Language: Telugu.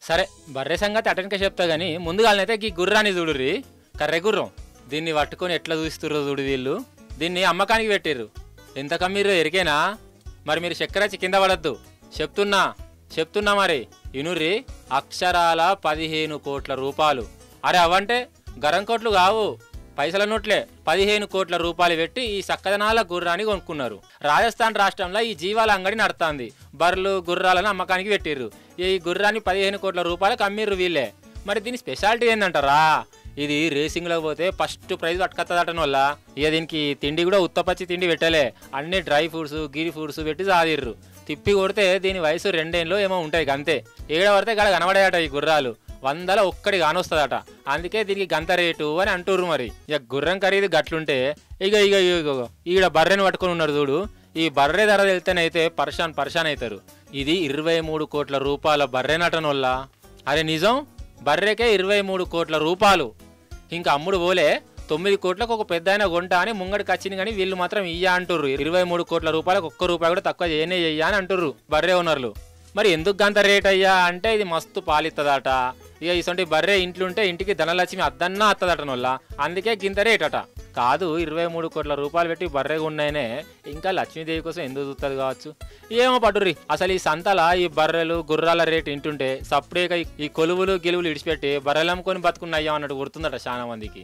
సరే బర్రె సంగతి అటెన్కే చెప్తా గానీ ముందుగాలనైతే ఈ గుర్రాన్ని చూడుర్రి, కర్రె గుర్రం. దీన్ని పట్టుకొని ఎట్లా చూస్తుర్రో చూడు వీళ్ళు. దీన్ని అమ్మకానికి పెట్టిర్రు. ఎంత కమ్మిర్రో ఎరికేనా? మరి మీరు చక్కెర కింద పడద్దు. చెప్తున్నా మరి ఇనుర్రి. అక్షరాల 15 కోట్ల రూపాయలు. అరే అవంటే గరం కోట్లు కావు, పైసల నోట్లే. 15 కోట్ల రూపాయలు పెట్టి ఈ సక్కదనాల గుర్రాన్ని కొనుక్కున్నారు. రాజస్థాన్ రాష్ట్రంలో ఈ జీవాల అంగడి నడుతుంది. బర్రెలు గుర్రాలను అమ్మకానికి పెట్టిర్రు. ఈ గుర్రాన్ని 15 కోట్ల రూపాయలకు అమ్మిర్రు వీళ్ళే. మరి దీని స్పెషాలిటీ ఏందంటారా? ఇది రేసింగ్లో పోతే ఫస్ట్ ప్రైజ్ పట్టుకొత్తదటం వల్ల ఇక దీనికి తిండి కూడా ఉత్తపచ్చి తిండి పెట్టలే, అన్ని డ్రై ఫ్రూట్స్ గిరి ఫ్రూట్స్ పెట్టి సాదిర్రు. తిప్పి కొడితే దీని వయసు 2 ఏళ్ళు ఏమో ఉంటాయి అంతే. ఏడ పడితే గడ కనబడాయట ఈ గుర్రాలు. 100లో ఒక్కడి కానొస్తుందట. అందుకే దీనికి గంత రేటు అని అంటుర్రు. మరి ఇక గుర్రం ఖరీదు గట్లుంటే ఇక ఇక ఇక ఈడ బర్రెని పట్టుకొని ఉన్నారు చూడు. ఈ బర్రె ధర వెళ్తేనైతే పర్షాన్ అవుతారు. ఇది 23 కోట్ల రూపాయల బర్రె నటన వల్ల. అరే నిజం, బర్రెకే 23 కోట్ల రూపాయలు. ఇంకా అమ్ముడు పోలే 9 కోట్లకు ఒక పెద్ద ఆయన కొంట అని ముంగడికి వచ్చింది. కానీ వీళ్ళు మాత్రం ఇయ్యా అంటుర్రు. 23 కోట్ల రూపాయలకు ఒక్క రూపాయి కూడా తక్కువ చెయ్యా అని అంటుర్రు బర్రె ఓనర్లు. మరి ఎందుకు గంత రేట్ అయ్యా అంటే ఇది మస్తు పాలిత్తదట. ఇక ఇసొంటి బర్రె ఇంట్లుంటే ఇంటికి ధనలక్ష్మి అద్దన్నా అత్తదటన వల్ల అందుకే గింత రేట్ అట. కాదు 23 కోట్ల రూపాయలు పెట్టి బర్రెగా ఉన్నాయనే ఇంకా లక్ష్మీదేవి కోసం ఎందుకు చూస్తుంది కావచ్చు. ఏమో పట్టుర్రి. అసలు ఈ సంతల ఈ బర్రెలు గుర్రాల రేటు ఇంటుంటే సప్పుడేక ఈ కొలువులు గెలువులు ఇడిచిపెట్టి బర్రెలు అమ్ముకొని బతుకున్నాయ్యా అన్నట్టు గుర్తుందట చాలా మందికి.